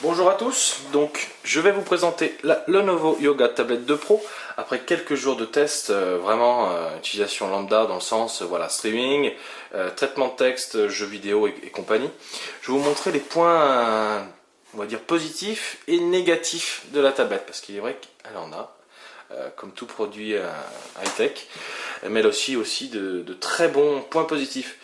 Bonjour à tous, donc je vais vous présenter la Lenovo Yoga Tablet 2 Pro après quelques jours de test, utilisation lambda dans le sens voilà, streaming, traitement de texte, jeux vidéo et compagnie. Je vais vous montrer les points on va dire positifs et négatifs de la tablette parce qu'il est vrai qu'elle en a, comme tout produit high-tech, mais elle a aussi de très bons points positifs.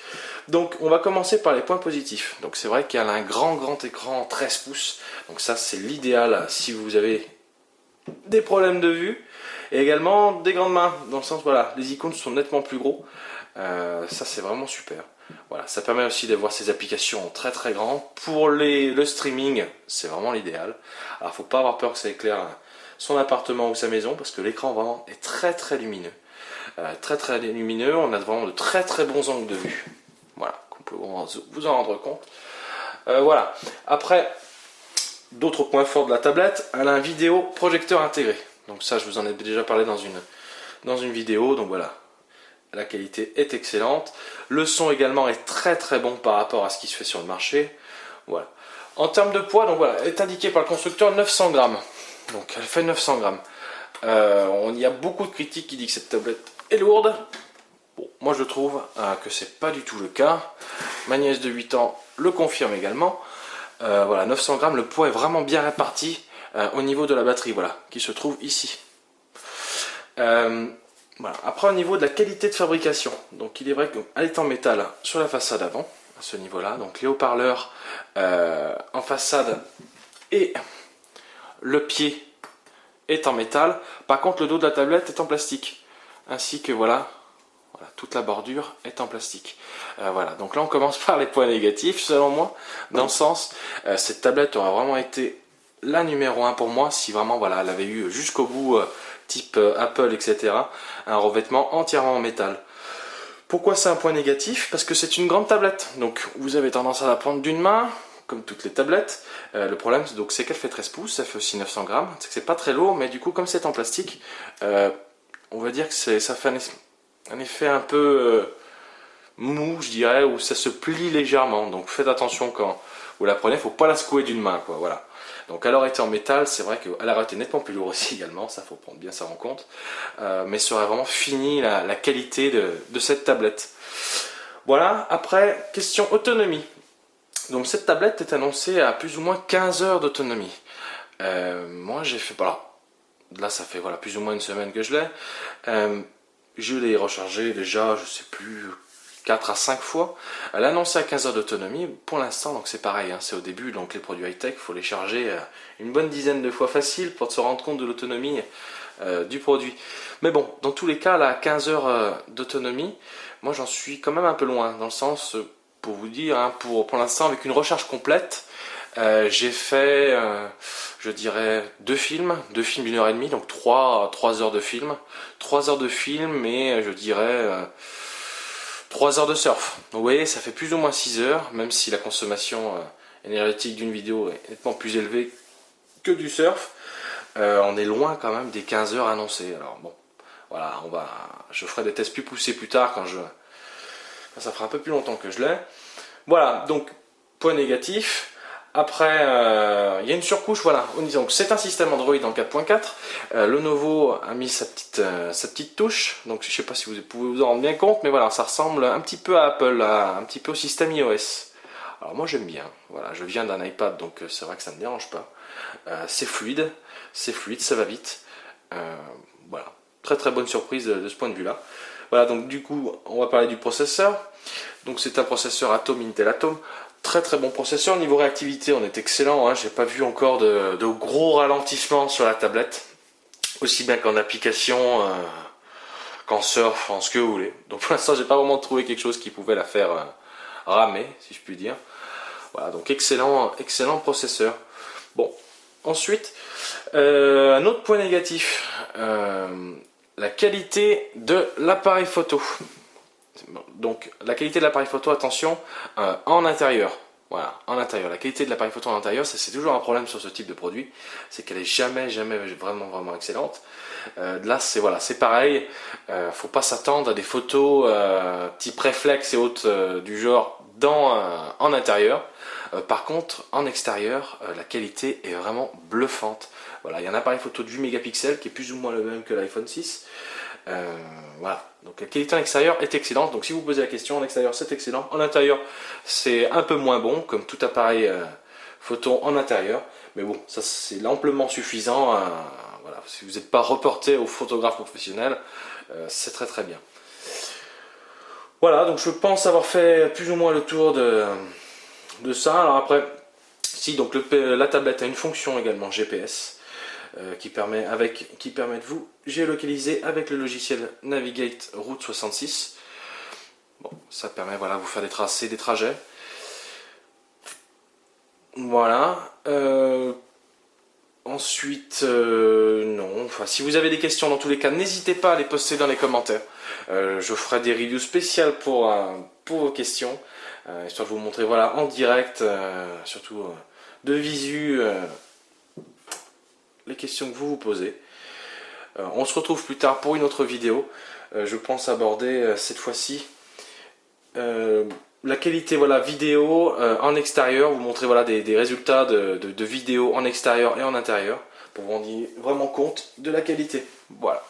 Donc on va commencer par les points positifs. Donc c'est vrai qu'elle a un grand écran 13 pouces. Donc ça c'est l'idéal si vous avez des problèmes de vue. Et également des grandes mains. Dans le sens voilà, les icônes sont nettement plus gros. Ça c'est vraiment super. Voilà, ça permet aussi d'avoir ces applications très grandes. Pour le streaming, c'est vraiment l'idéal. Alors faut pas avoir peur que ça éclaire son appartement ou sa maison parce que l'écran vraiment est très lumineux. Très lumineux, on a vraiment de très bons angles de vue. Voilà, qu'on peut vous en rendre compte. Voilà, après, d'autres points forts de la tablette, elle a un vidéo projecteur intégré. Donc ça, je vous en ai déjà parlé dans une vidéo, donc voilà. La qualité est excellente. Le son également est très bon par rapport à ce qui se fait sur le marché. Voilà. En termes de poids, donc voilà, elle est indiquée par le constructeur 900 grammes. Donc elle fait 900 grammes. Il y a beaucoup de critiques qui disent que cette tablette est lourde. Bon, moi je trouve que c'est pas du tout le cas. Ma nièce de 8 ans le confirme également. Voilà, 900 grammes, le poids est vraiment bien réparti au niveau de la batterie, voilà, qui se trouve ici. Voilà. Après au niveau de la qualité de fabrication, donc il est vrai qu'elle est en métal sur la façade avant, à ce niveau-là. Donc les haut-parleurs en façade et le pied est en métal. Par contre le dos de la tablette est en plastique, ainsi que voilà, toute la bordure est en plastique. Voilà, donc là on commence par les points négatifs selon moi, dans le sens, cette tablette aurait vraiment été la numéro 1 pour moi si vraiment voilà, elle avait eu jusqu'au bout, type Apple, etc., un revêtement entièrement en métal. Pourquoi c'est un point négatif? Parce que c'est une grande tablette, donc vous avez tendance à la prendre d'une main, comme toutes les tablettes. Le problème c'est qu'elle fait 13 pouces, ça fait aussi 900 grammes, c'est pas très lourd, mais du coup comme c'est en plastique, on va dire que ça fait un effet un peu mou, je dirais, où ça se plie légèrement. Donc faites attention quand vous la prenez, il ne faut pas la secouer d'une main, quoi. Voilà. Donc elle aurait été en métal, c'est vrai qu'elle aurait été nettement plus lourde aussi également, ça faut prendre bien ça en compte. Mais ça aurait vraiment fini la qualité de cette tablette. Voilà, après, question autonomie. Donc cette tablette est annoncée à plus ou moins 15 heures d'autonomie. Moi j'ai fait, voilà, là ça fait voilà, plus ou moins une semaine que je l'ai. Je l'ai rechargé déjà, je sais plus, 4 à 5 fois. Elle a annoncé à 15 heures d'autonomie. Pour l'instant, donc c'est pareil, hein, c'est au début, donc les produits high-tech, il faut les charger une bonne dizaine de fois facile pour se rendre compte de l'autonomie du produit. Mais bon, dans tous les cas, là, à 15 heures d'autonomie, moi j'en suis quand même un peu loin, dans le sens, pour vous dire, hein, pour l'instant, avec une recharge complète, j'ai fait, je dirais, deux films d'une heure et demie, donc 3 heures de film. 3 heures de film et je dirais 3 heures de surf. Donc vous voyez, ça fait plus ou moins 6 heures, même si la consommation énergétique d'une vidéo est nettement plus élevée que du surf. On est loin quand même des 15 heures annoncées. Alors bon, voilà, je ferai des tests plus poussés plus tard quand ça fera un peu plus longtemps que je l'ai. Voilà, donc point négatif. Après, il y a une surcouche, voilà, donc c'est un système Android en 4.4. Lenovo a mis sa petite touche, donc je ne sais pas si vous pouvez vous en rendre bien compte, mais voilà, ça ressemble un petit peu à Apple, un petit peu au système iOS. Alors moi j'aime bien, voilà, je viens d'un iPad, donc c'est vrai que ça ne me dérange pas. C'est fluide, ça va vite. Voilà, très bonne surprise de ce point de vue-là. Voilà, donc du coup, on va parler du processeur. Donc c'est un processeur Atom, Intel Atom. Très bon processeur. Niveau réactivité, on est excellent, hein. J'ai pas vu encore de gros ralentissements sur la tablette, aussi bien qu'en application, qu'en surf, en ce que vous voulez. Donc pour l'instant j'ai pas vraiment trouvé quelque chose qui pouvait la faire ramer, si je puis dire. Voilà, donc excellent processeur. Bon, ensuite, un autre point négatif, la qualité de l'appareil photo. Donc la qualité de l'appareil photo, attention, en intérieur. Voilà, en intérieur. La qualité de l'appareil photo en intérieur, c'est toujours un problème sur ce type de produit, c'est qu'elle est jamais vraiment excellente. Là c'est voilà, c'est pareil, faut pas s'attendre à des photos type réflexe et autres du genre en intérieur. Par contre, en extérieur, la qualité est vraiment bluffante. Voilà, il y a un appareil photo de 8 mégapixels qui est plus ou moins le même que l'iPhone 6. Voilà, donc la qualité en extérieur est excellente. Donc si vous posez la question, en extérieur c'est excellent. En intérieur, c'est un peu moins bon, comme tout appareil photo en intérieur. Mais bon, ça c'est amplement suffisant. Voilà, si vous n'êtes pas reporté au photographe professionnel, c'est très très bien. Voilà, donc je pense avoir fait plus ou moins le tour de ça. Alors après, si donc la tablette a une fonction également GPS qui permet de vous géolocaliser avec le logiciel Navigate Route 66. Bon, ça permet voilà, de vous faire des tracés, des trajets. Voilà. Ensuite, non. Enfin, si vous avez des questions dans tous les cas, n'hésitez pas à les poster dans les commentaires. Je ferai des reviews spéciales pour vos questions, histoire de vous montrer voilà, en direct, surtout de visu, les questions que vous vous posez. On se retrouve plus tard pour une autre vidéo. Je pense aborder cette fois-ci la qualité voilà, vidéo en extérieur, vous montrer voilà, des résultats de vidéos en extérieur et en intérieur pour vous rendre vraiment compte de la qualité. Voilà.